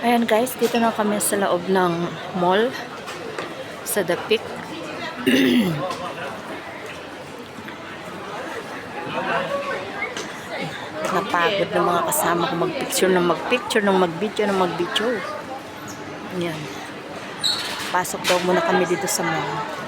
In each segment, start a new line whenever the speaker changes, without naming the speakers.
Ayan guys, dito na kami sa loob ng mall sa The Peak. Napagod ng mga kasama ko magpicture ng mag-video. Ayan. Pasok daw muna kami dito sa mall.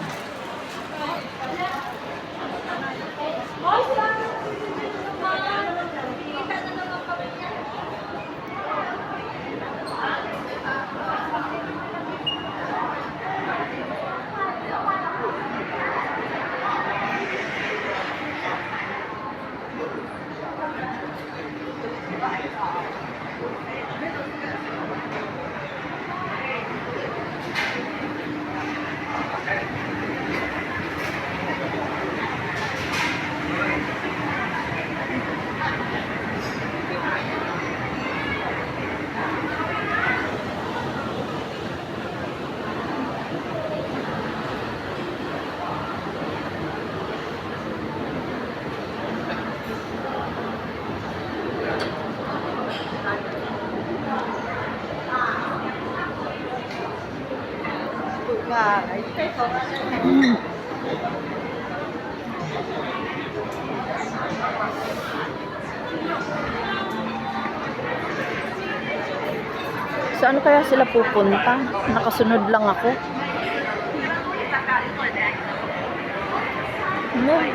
Saan kaya sila pupunta? Nakasunod lang ako.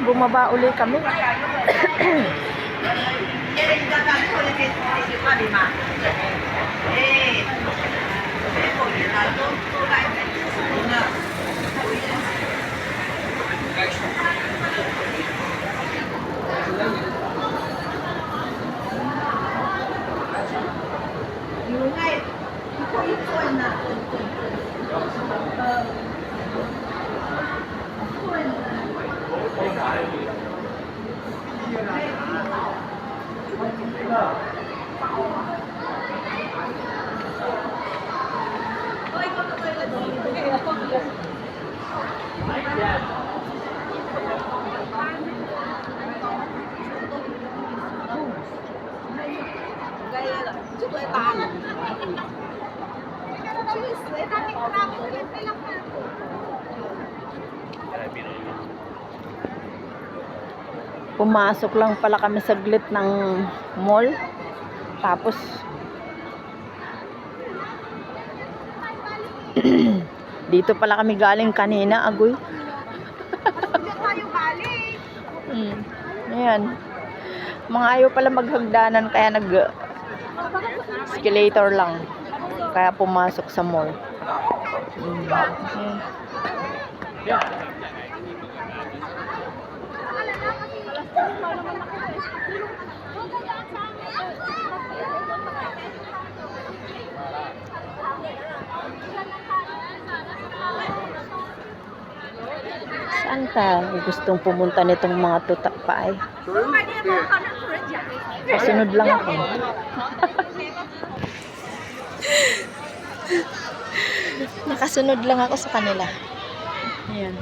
Bumaba uli kami. Pumasok lang pala kami saglit ng mall. Tapos dito pala kami galing kanina, agoy. Ayan. Mga ayaw pala maghagdanan kaya escalator lang. Kaya pumasok sa mall. Saan tayo gustong pumunta nitong mga tutak pa ay? Kasunod lang ako. Nakasunod lang ako sa kanila. Ayan.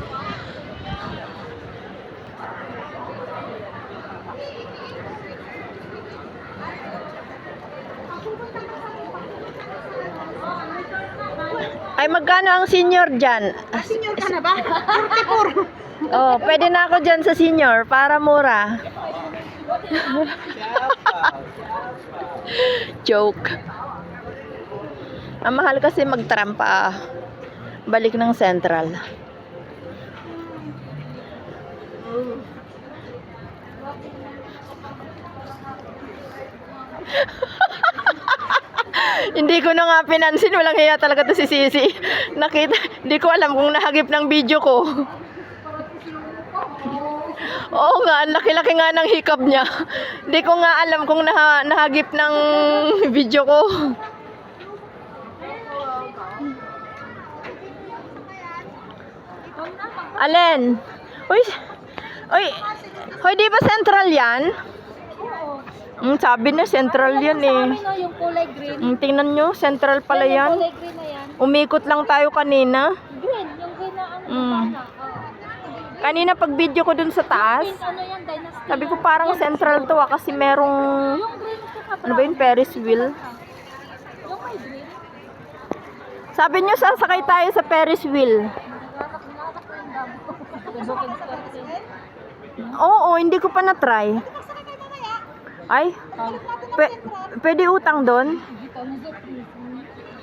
Ay, magkano ang senior dyan?
Senior ka na ba? 44.
Oh, pwede na ako dyan sa senior para mura. Joke. Ang mahal kasi magtrampa. Balik ng Central. Hindi ko na nga pinansin, walang hiya talaga to si Sisi. Nakita, hindi ko alam kung nahagip ng video ko. Oo nga, ang laki-laki nga ng hikab niya. Hindi ko nga alam kung nahagip ng video ko. Alin? Uy, hoy, di ba Central yan? Sabi na Central yan eh.
Yung kulay green.
Tingnan nyo, Central pala yan.
Kulay green na yan.
Umikot lang tayo kanina.
Green, yung green na ano.
Kanina pag video ko dun sa taas,
Ano yan, Dynasty.
sabi ko parang Central to kasi merong,
Yung green ko
ano ba yun, Ferris wheel.
Yung may green.
Sabi nyo, sasakay tayo sa Ferris wheel. Oo, hindi ko pa na-try. Ay, pwede utang doon?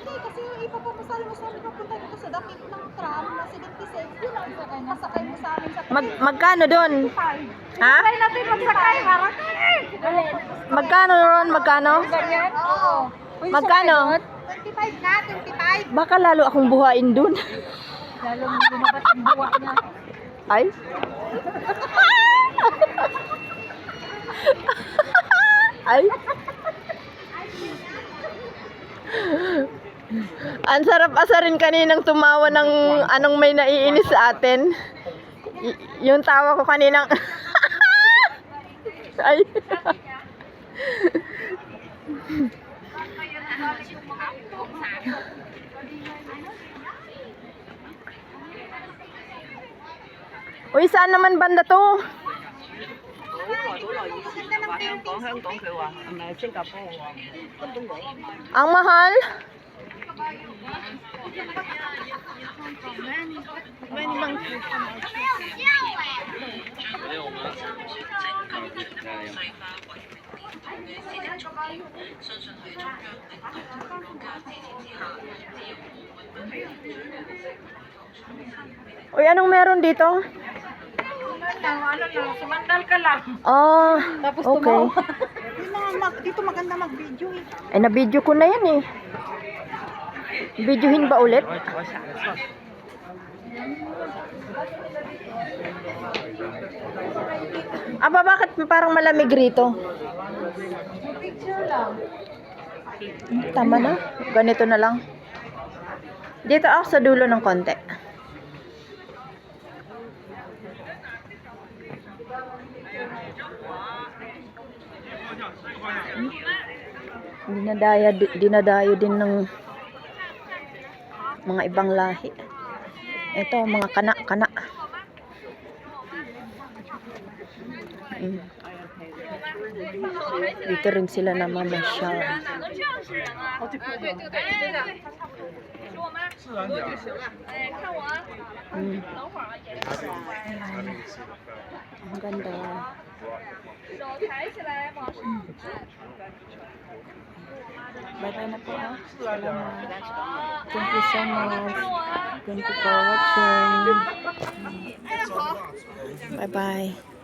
Kasi ipapamasal mo sa amin papunta dito sa dakit ng tram na 76. Masakay mo sa amin sa
Magkano doon? Ha?
Try natin magsakay, harap.
Magkano doon? Magkano?
Ganyan? Oo.
Magkano?
25 na, 25.
Baka lalo akong buhain doon.
Lalo mo lumabat ang buwa niya.
Ay? Ay? Ang sarap asarin kaninang tumawa ng anong may naiinis sa atin. Yung tawa ko kaninang ay. Uy, saan naman banda to? Ang mahal? Uy, anong meron dito?
Sumandal ka lang.
Ah, okay.
Dito maganda mag-video eh.
Ay, na-video ko na yan eh. Videohin ba ulit? Aba, bakit parang malamig rito?
Picture lang.
Tama na. Ganito na lang. Dito ako sa dulo ng konti. Dinadayo din ng mga ibang lahi. Ito, mga kana-kana. Dito rin sila namamasyal. Ang ganda. Bye-bye na po ah. Salamat. Thank you so much. Thank you for watching. Bye-bye.